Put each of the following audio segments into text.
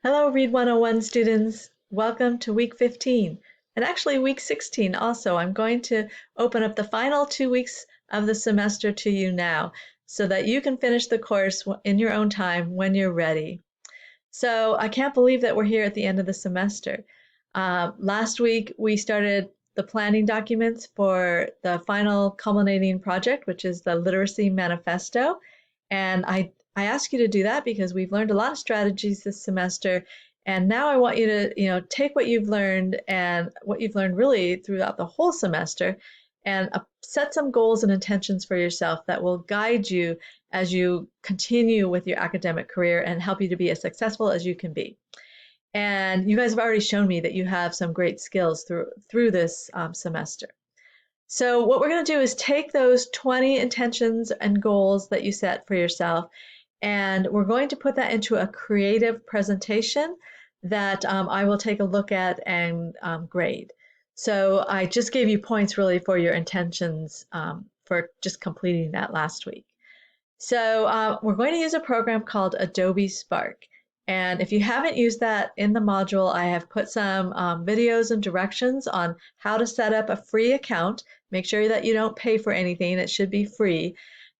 Hello, Read 101 students. Welcome to week 15, and actually week 16 also. I'm going to open up the final 2 weeks of the semester to you now so that you can finish the course in your own time when you're ready. So I can't believe that we're here at the end of the semester. Last week we started the planning documents for the final culminating project, which is the Literacy Manifesto. And I ask you to do that because we've learned a lot of strategies this semester. And now I want you to, take what you've learned and what you've learned really throughout the whole semester and set some goals and intentions for yourself that will guide you as you continue with your academic career and help you to be as successful as you can be. And you guys have already shown me that you have some great skills through this semester. So what we're going to do is take those 20 intentions and goals that you set for yourself, and we're going to put that into a creative presentation that I will take a look at and grade. So I just gave you points really for your intentions for just completing that last week. So we're going to use a program called Adobe Spark. And if you haven't used that in the module, I have put some videos and directions on how to set up a free account. Make sure that you don't pay for anything. It should be free.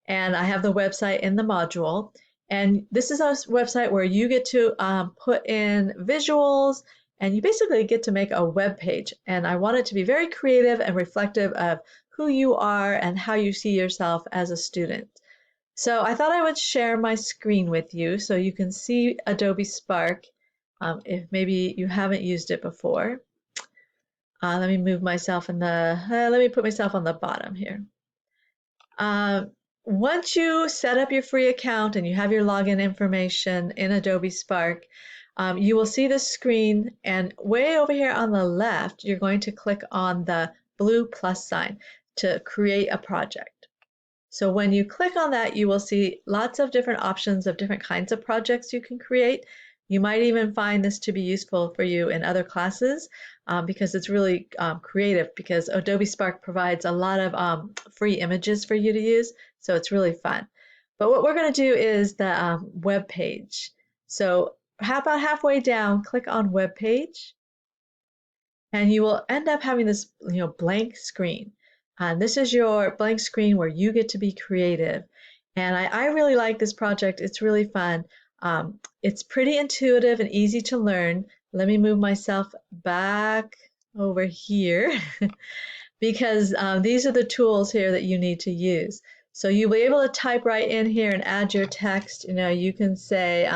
And I have the website in the module. And this is a website where you get to put in visuals, and you basically get to make a web page. And I want it to be very creative and reflective of who you are and how you see yourself as a student. So I thought I would share my screen with you so you can see Adobe Spark if maybe you haven't used it before. Let me move myself let me put myself on the bottom here. Once you set up your free account and you have your login information in Adobe Spark, you will see this screen, and way over here on the left, you're going to click on the blue plus sign to create a project. So when you click on that, you will see lots of different options of different kinds of projects you can create. You might even find this to be useful for you in other classes because it's really creative, because Adobe Spark provides a lot of free images for you to use, so it's really fun. But what we're going to do is the web page. So about halfway down, click on web page, and you will end up having this blank screen. This is your blank screen where you get to be creative. And I really like this project. It's really fun. It's pretty intuitive and easy to learn. Let me move myself back over here because these are the tools here that you need to use. So you'll be able to type right in here and add your text. You can say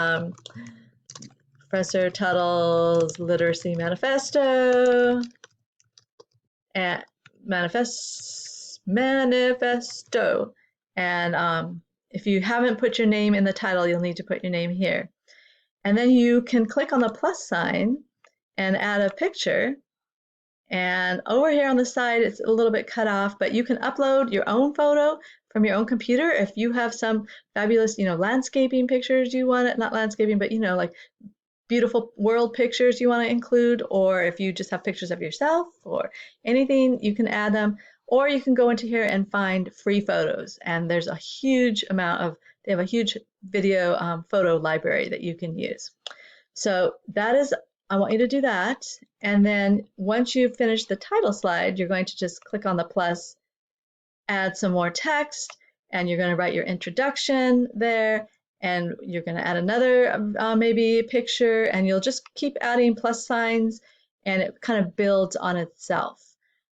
Professor Tuttle's Literacy Manifesto and manifesto. And if you haven't put your name in the title, you'll need to put your name here. And then you can click on the plus sign and add a picture. And over here on the side, it's a little bit cut off, but you can upload your own photo from your own computer. If you have some fabulous, landscaping pictures you want it, not landscaping, but, like beautiful world pictures you want to include, or if you just have pictures of yourself or anything, you can add them. Or you can go into here and find free photos, and there's a huge amount they have a huge video photo library that you can use. So I want you to do that, and then once you've finished the title slide, you're going to just click on the plus, add some more text, and you're going to write your introduction there, and you're going to add another maybe picture, and you'll just keep adding plus signs, and it kind of builds on itself.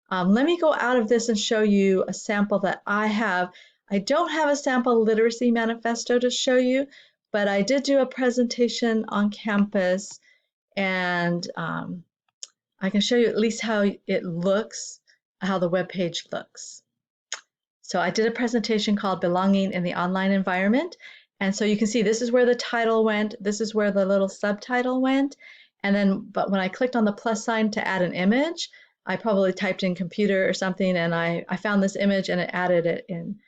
Let me go out of this and show you a sample that I have. I don't have a sample literacy manifesto to show you, but I did do a presentation on campus, and I can show you at least how it looks, how the web page looks. So I did a presentation called Belonging in the Online Environment. And so you can see this is where the title went, this is where the little subtitle went, but when I clicked on the plus sign to add an image, I probably typed in computer or something, and I found this image and it added it in.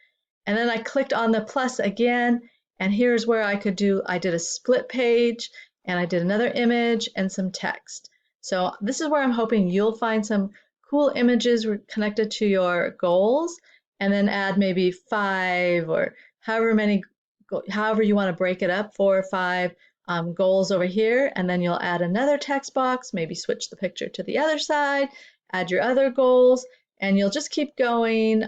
And then I clicked on the plus again, and here's where I did a split page, and I did another image and some text. So this is where I'm hoping you'll find some cool images connected to your goals, and then add maybe 5 or however you want to break it up, 4 or 5, goals over here, and then you'll add another text box, maybe switch the picture to the other side, add your other goals, and you'll just keep going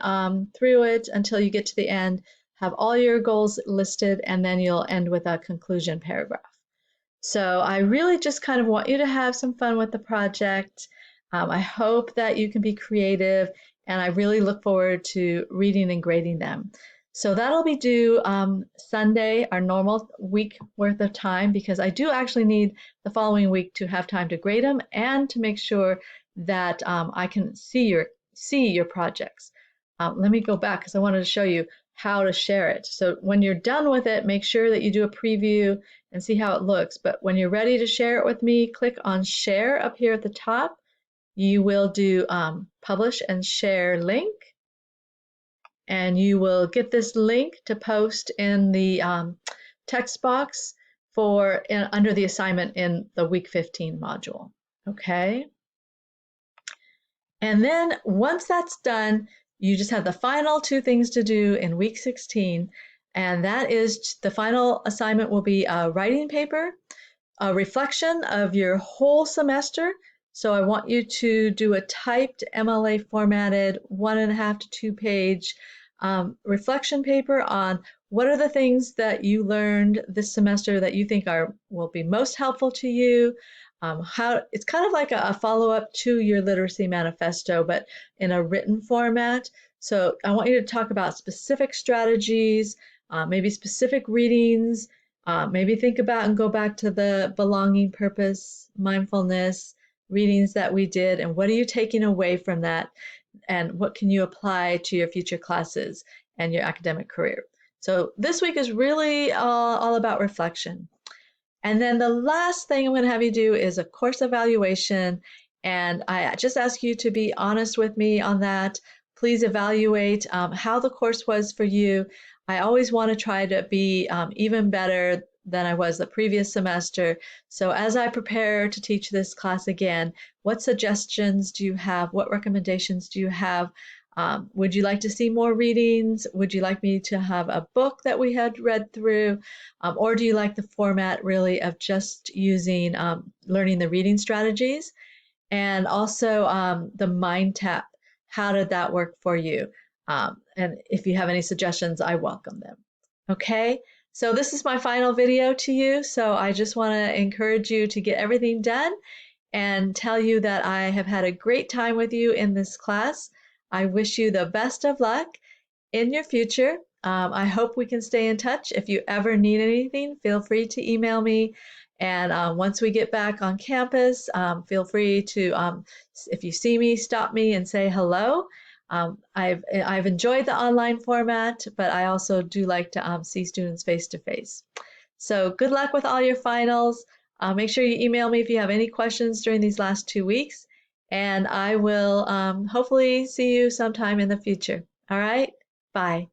through it until you get to the end, have all your goals listed, and then you'll end with a conclusion paragraph. So I really just kind of want you to have some fun with the project. I hope that you can be creative, and I really look forward to reading and grading them. So that'll be due Sunday, our normal week worth of time, because I do actually need the following week to have time to grade them and to make sure that I can see your projects. Let me go back because I wanted to show you how to share it. So when you're done with it, make sure that you do a preview and see how it looks. But when you're ready to share it with me, click on share up here at the top. You will do publish and share link, and you will get this link to post in the text box under the assignment in the week 15 module. Okay. And then once that's done, you just have the final 2 things to do in week 16, and that is the final assignment will be a writing paper, a reflection of your whole semester. So I want you to do a typed MLA formatted 1.5 to 2 page reflection paper on what are the things that you learned this semester that you think will be most helpful to you. It's kind of like a follow-up to your literacy manifesto, but in a written format. So I want you to talk about specific strategies, maybe specific readings, maybe think about and go back to the belonging, purpose, mindfulness readings that we did, and what are you taking away from that, and what can you apply to your future classes and your academic career. So this week is really all about reflection. And then the last thing I'm going to have you do is a course evaluation, and I just ask you to be honest with me on that. Please evaluate how the course was for you. I always want to try to be even better than I was the previous semester. So as I prepare to teach this class again, what suggestions do you have? What recommendations do you have? Would you like to see more readings? Would you like me to have a book that we had read through? Or do you like the format really of just using learning the reading strategies? And also the Mind Tap, how did that work for you? And if you have any suggestions, I welcome them. Okay, so this is my final video to you. So I just want to encourage you to get everything done and tell you that I have had a great time with you in this class. I wish you the best of luck in your future. I hope we can stay in touch. If you ever need anything, feel free to email me. And once we get back on campus, feel free to, if you see me, stop me and say hello. I've enjoyed the online format, but I also do like to see students face to face. So good luck with all your finals. Make sure you email me if you have any questions during these last 2 weeks, and I will hopefully see you sometime in the future. All right, bye.